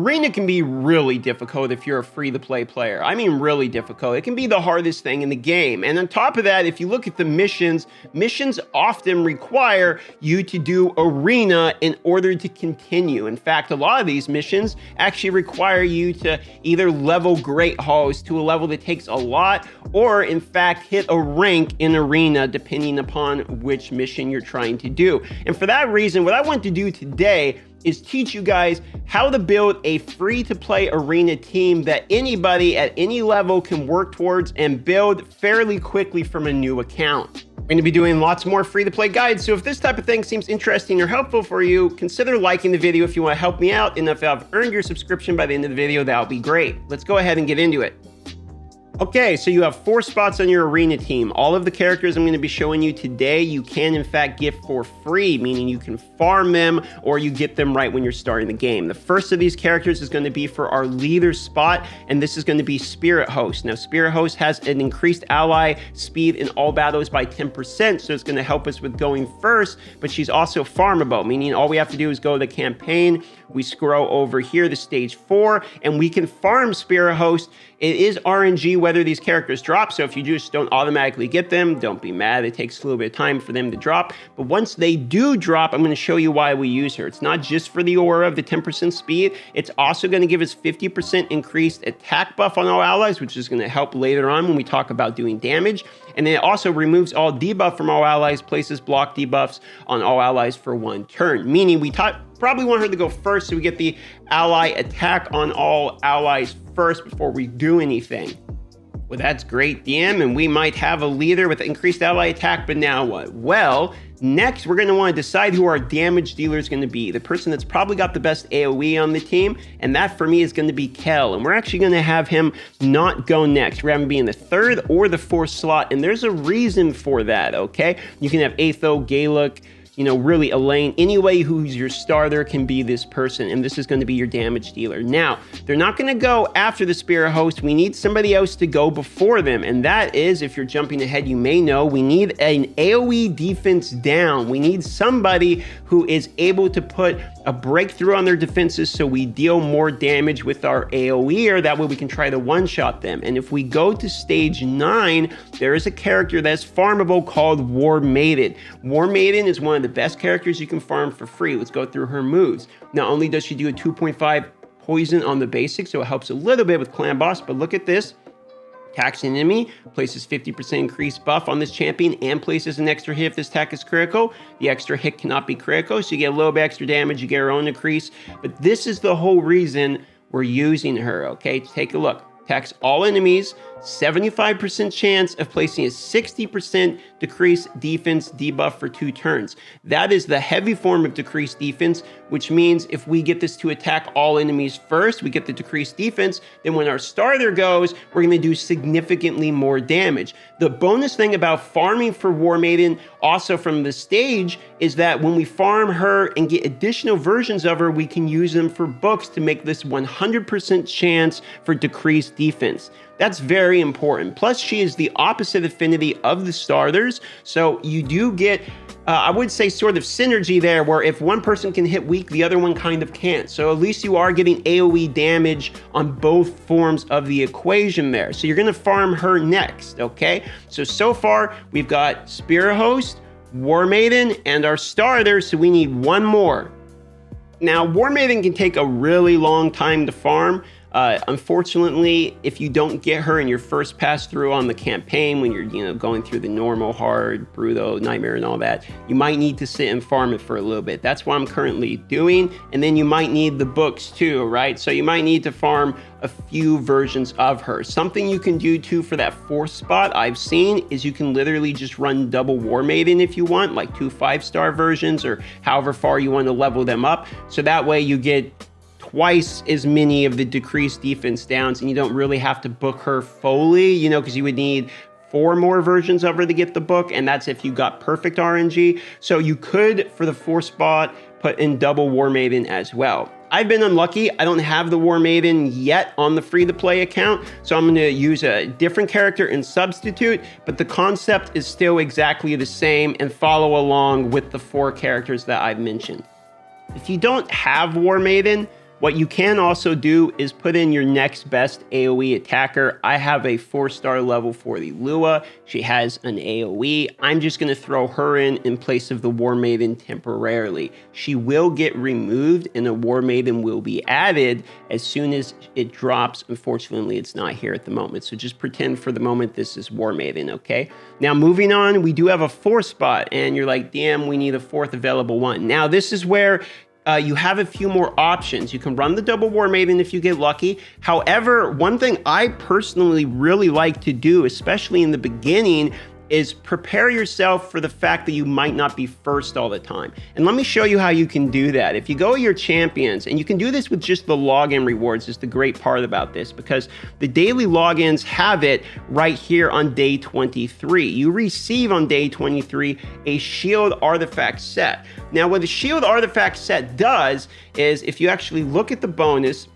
Arena can be really difficult if you're a free-to-play player. I mean really difficult. It can be the hardest thing in the game. And on top of that, if you look at the missions often require you to do Arena in order to continue. In fact, a lot of these missions actually require you to either level Great Halls to a level that takes a lot, or in fact hit a rank in Arena depending upon which mission you're trying to do. And for that reason, what I want to do today is teach you guys how to build a free-to-play Arena team that anybody at any level can work towards and build fairly quickly from a new account. We're going to be doing lots more free-to-play guides, so if this type of thing seems interesting or helpful for you, consider liking the video if you want to help me out, and if I've earned your subscription by the end of the video, that would be great. Let's go ahead and get into it. Okay, so you have 4 spots on your Arena team. All of the characters I'm going to be showing you today, you can in fact get for free, meaning you can farm them or you get them right when you're starting the game. The first of these characters is going to be for our leader spot, and this is going to be Spirit Host. Now, Spirit Host has an increased ally speed in all battles by 10%, so it's going to help us with going first, but she's also farmable, meaning all we have to do is go to the campaign, we scroll over here to stage 4, and we can farm Spirit Host. It is RNG whether these characters drop, so if you just don't automatically get them, don't be mad. It takes a little bit of time for them to drop, but once they do drop, I'm going to show you why we use her. It's not just for the aura of the 10% speed, it's also going to give us 50% increased attack buff on all allies, which is going to help later on when we talk about doing damage, and then it also removes all debuff from all allies, places block debuffs on all allies for 1 turn, meaning we probably want her to go first so we get the ally attack on all allies first before we do anything. Well, that's great, DM, and we might have a leader with increased ally attack, but now what? Well, next we're going to want to decide who our damage dealer is going to be, the person that's probably got the best AoE on the team, and that for me is going to be Kel, and we're actually going to have him not go next. We're having him be in the 3rd or the 4th slot, and there's a reason for that, okay? You can have Aetho, Galuk, you know, really Elaine, anyway who's your starter can be this person, and this is going to be your damage dealer. Now, they're not going to go after the Spirit Host. We need somebody else to go before them, and that is, if you're jumping ahead, you may know, we need an AoE defense down. We need somebody who is able to put a breakthrough on their defenses so we deal more damage with our AoE, or that way we can try to one-shot them. And if we go to stage 9, there is a character that's farmable called War Maiden. War Maiden is one of the best characters you can farm for free. Let's go through her moves. Not only does she do a 2.5 poison on the basic, so it helps a little bit with clan boss, but look at this. Attacks an enemy, places 50% increased buff on this champion, and places an extra hit if this attack is critical. The extra hit cannot be critical, so you get a little bit extra damage, you get her own increase. But this is the whole reason we're using her, okay? Take a look. Attacks all enemies, 75% chance of placing a 60% decreased defense debuff for 2 turns. That is the heavy form of decreased defense, which means if we get this to attack all enemies first, we get the decreased defense, then when our starter goes, we're going to do significantly more damage. The bonus thing about farming for War Maiden, also from the stage, is that when we farm her and get additional versions of her, we can use them for books to make this 100% chance for decreased defense. That's very important. Plus, she is the opposite affinity of the starters, so you do get, I would say, sort of synergy there, where if one person can hit weak, the other one kind of can't. So at least you are getting AoE damage on both forms of the equation there. So you're going to farm her next, okay? So far, we've got Spirit Host, War Maiden, and our starters, so we need 1 more. Now, War Maiden can take a really long time to farm. Unfortunately, if you don't get her in your first pass through on the campaign, when you're going through the normal, hard, brutal, nightmare and all that, you might need to sit and farm it for a little bit. That's what I'm currently doing. And then you might need the books too, right? So you might need to farm a few versions of her. Something you can do too for that 4th spot I've seen is you can literally just run double War Maiden if you want, like 2 5-star versions or however far you want to level them up. So that way you get twice as many of the decreased defense downs, and you don't really have to book her fully, because you would need 4 more versions of her to get the book, and that's if you got perfect RNG. So you could, for the 4th spot, put in double War Maiden as well. I've been unlucky. I don't have the War Maiden yet on the free-to-play account, so I'm going to use a different character and substitute, but the concept is still exactly the same and follow along with the 4 characters that I've mentioned. If you don't have War Maiden, What you can also do is put in your next best AoE attacker. I have a 4-star level for the Lua. She has an AoE. I'm just going to throw her in place of the War Maiden temporarily. She will get removed and a War Maiden will be added as soon as it drops. Unfortunately, it's not here at the moment. So just pretend for the moment this is War Maiden, okay? Now moving on, we do have a 4th spot and you're like, damn, we need a 4th available one. Now this is where you have a few more options. You can run the double War Maiden if you get lucky. However, one thing I personally really like to do, especially in the beginning, is prepare yourself for the fact that you might not be first all the time. And let me show you how you can do that. If you go to your champions, and you can do this with just the login rewards, is the great part about this, because the daily logins have it right here on day 23. You receive on day 23 a shield artifact set. Now, what the shield artifact set does is, if you actually look at the bonus,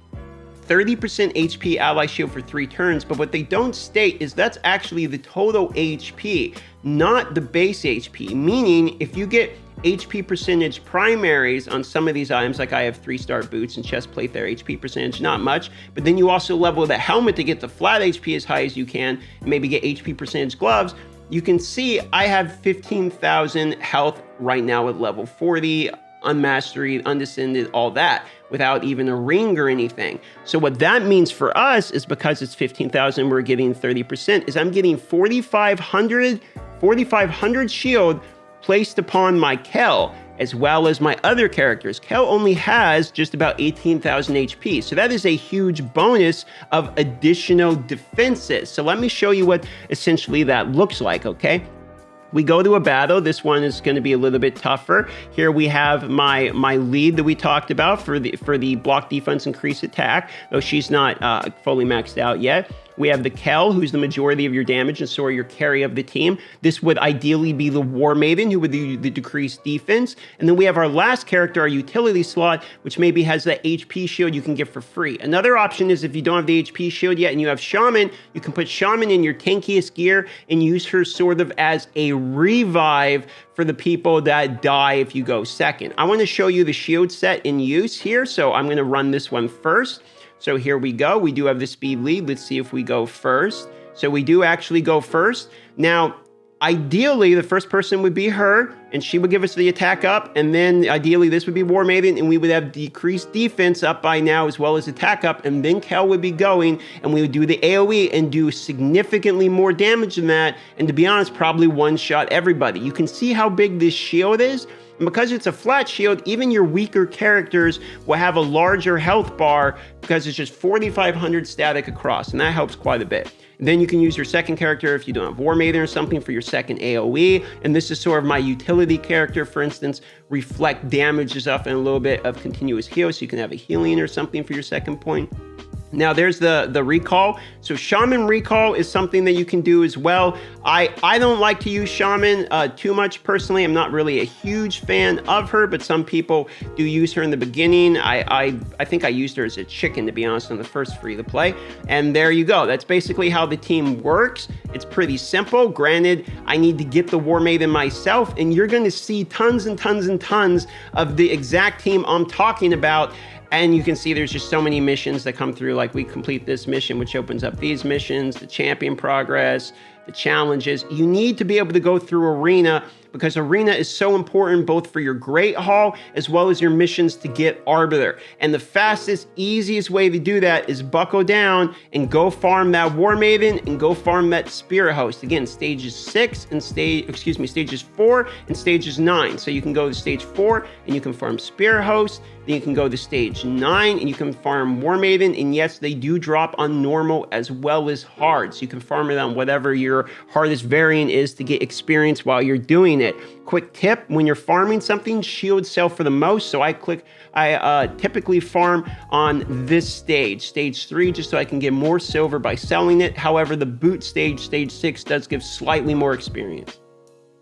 30% HP ally shield for 3 turns, but what they don't state is that's actually the total HP, not the base HP, meaning if you get HP percentage primaries on some of these items, like I have 3-star boots and chest plate there, HP percentage, not much, but then you also level the helmet to get the flat HP as high as you can, and maybe get HP percentage gloves. You can see I have 15,000 health right now at level 40, unmastered, undescended, all that, without even a ring or anything. So what that means for us is, because it's 15,000, we're getting 30%, is I'm getting 4,500 shield placed upon my Kel, as well as my other characters. Kel only has just about 18,000 HP. So that is a huge bonus of additional defenses. So let me show you what essentially that looks like, okay? We go to a battle. This one is going to be a little bit tougher. Here we have my lead that we talked about for the block defense increase attack, though she's not fully maxed out yet. We have the Kel, who's the majority of your damage, and so are your carry of the team. This would ideally be the War Maiden, who would do the decreased defense. And then we have our last character, our utility slot, which maybe has that HP shield you can get for free. Another option is, if you don't have the HP shield yet and you have Shaman, you can put Shaman in your tankiest gear and use her sort of as a revive for the people that die if you go second. I want to show you the shield set in use here, so I'm going to run this one first. So here we go. We do have the speed lead. Let's see if we go first. So we do actually go first. Now, ideally, the first person would be her, and she would give us the attack up. And then ideally, this would be War Maiden, and we would have decreased defense up by now, as well as attack up. And then Kel would be going, and we would do the AoE and do significantly more damage than that. And to be honest, probably one-shot everybody. You can see how big this shield is. And because it's a flat shield, even your weaker characters will have a larger health bar, because it's just 4,500 static across, and that helps quite a bit. And then you can use your second character if you don't have War Maiden or something for your second AoE. And this is sort of my utility character, for instance. Reflect damage is up and a little bit of continuous heal, so you can have a healing or something for your second point. Now there's the recall. So Shaman recall is something that you can do as well. I don't like to use Shaman too much personally. I'm not really a huge fan of her, but some people do use her in the beginning. I think I used her as a chicken, to be honest, on the first free to play. And there you go. That's basically how the team works. It's pretty simple. Granted, I need to get the War Maiden myself, and you're going to see tons and tons and tons of the exact team I'm talking about. And you can see there's just so many missions that come through, like we complete this mission, which opens up these missions, the champion progress, the challenges. You need to be able to go through Arena, because Arena is so important both for your Great Hall as well as your missions to get Arbiter. And the fastest, easiest way to do that is buckle down and go farm that War Maiden and go farm that Spirit Host. Again, stages 4 and stages 9. So you can go to stage 4 and you can farm Spirit Host. Then you can go to stage 9 and you can farm War Maiden. And yes, they do drop on normal as well as hard. So you can farm it on whatever your hardest variant is to get experience while you're doing it. Quick tip, when you're farming something, shields sell for the most. So I typically farm on this stage 3, just so I can get more silver by selling it. However, the boot stage 6, does give slightly more experience.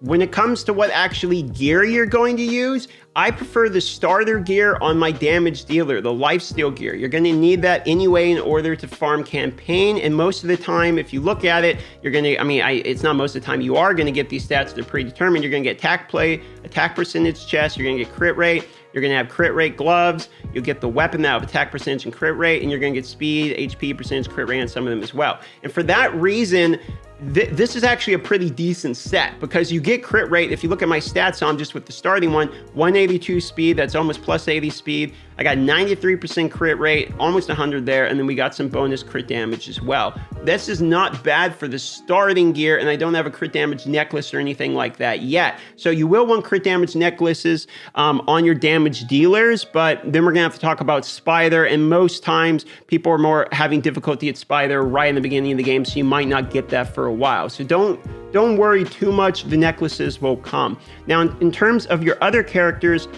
When it comes to what actually gear you're going to use, I prefer the starter gear on my damage dealer, the lifesteal gear. You're going to need that anyway in order to farm campaign. And most of the time, if you look at it, you're going to, it's not most of the time, you are going to get these stats. They're predetermined. You're going to get attack play, attack percentage chest. You're going to get crit rate, You're going to have crit rate gloves. You'll get the weapon that have attack percentage and crit rate, and you're going to get speed, HP percentage, crit rate on some of them as well. And for that reason, this is actually a pretty decent set because you get crit rate. If you look at my stats on just with the starting one, 182 speed, that's almost plus 80 speed. I got 93% crit rate, almost 100 there, and then we got some bonus crit damage as well. This is not bad for the starting gear, and I don't have a crit damage necklace or anything like that yet. So you will want crit damage necklaces on your damage dealers, but then we're gonna have to talk about Spider, and most times people are more having difficulty at Spider right in the beginning of the game, so you might not get that for a while. So don't worry too much, the necklaces will come. Now, in terms of your other characters,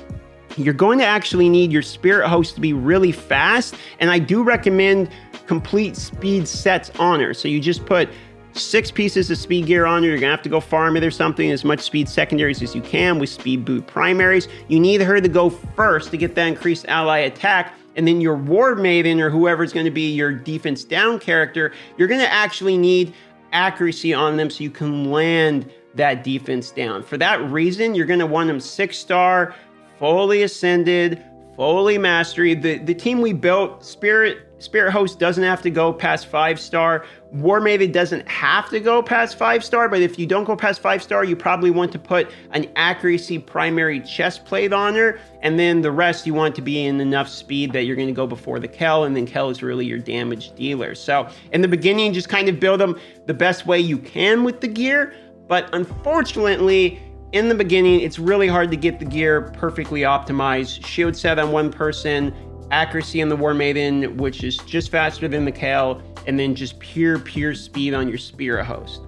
you're going to actually need your spirit host to be really fast, and I do recommend complete speed sets on her. So you just put 6 pieces of speed gear on her. You're gonna have to go farm it or something, as much speed secondaries as you can with speed boot primaries. You need her to go first to get that increased ally attack, and then your War Maiden or whoever's gonna be your defense down character, you're gonna actually need accuracy on them so you can land that defense down. For that reason, you're gonna want them 6-star, fully ascended, fully mastery. The team we built, Spirit Host doesn't have to go past 5-star. War Maiden doesn't have to go past 5-star, but if you don't go past 5-star, you probably want to put an accuracy primary chest plate on her, and then the rest you want to be in enough speed that you're going to go before the Kel, and then Kel is really your damage dealer. So in the beginning, just kind of build them the best way you can with the gear, but unfortunately, in the beginning, it's really hard to get the gear perfectly optimized. Shield set on one person, accuracy on the War Maiden, which is just faster than the Kel, and then just pure speed on your Spirit Host.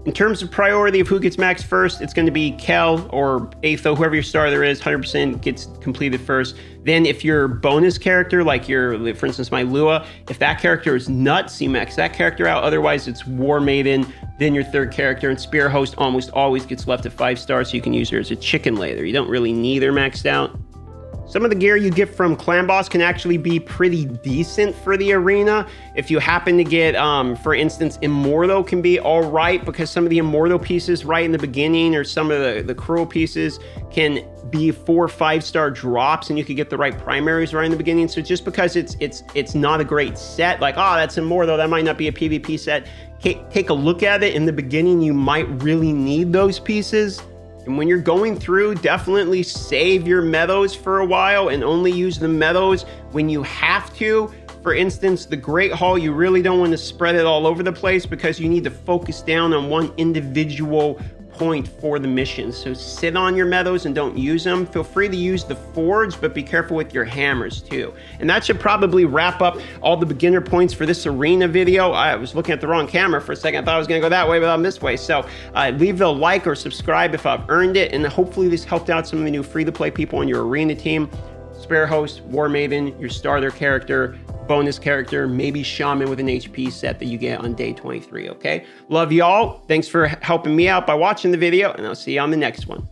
In terms of priority of who gets maxed first, it's going to be Kel or Aetho, whoever your starter is, 100% gets completed first. Then if your bonus character, like for instance, my Lua, if that character is nuts, you max that character out. Otherwise, it's War Maiden, then your third character, and Spirit Host almost always gets left at 5-star, so you can use her as a chicken later. You don't really need her maxed out. Some of the gear you get from Clan Boss can actually be pretty decent for the arena. If you happen to get, for instance, Immortal can be all right, because some of the Immortal pieces right in the beginning, or some of the Cruel pieces can be 4 or 5-star drops, and you could get the right primaries right in the beginning. So just because it's not a great set, like, oh, that's Immortal, that might not be a PvP set, take a look at it. In the beginning, you might really need those pieces. And when you're going through, definitely save your meadows for a while and only use the meadows when you have to. For instance, the Great Hall, you really don't want to spread it all over the place because you need to focus down on one individual point for the mission. So sit on your meadows and don't use them. Feel free to use the forge, but be careful with your hammers too. And that should probably wrap up all the beginner points for this arena video. I was looking at the wrong camera for a second. I thought I was gonna go that way, but I'm this way. So leave a like or subscribe if I've earned it. And hopefully this helped out some of the new free-to-play people on your arena team. Spirit Host, War Maiden, your starter character, bonus character, maybe Shaman with an HP set that you get on day 23, okay? Love y'all. Thanks for helping me out by watching the video, and I'll see you on the next one.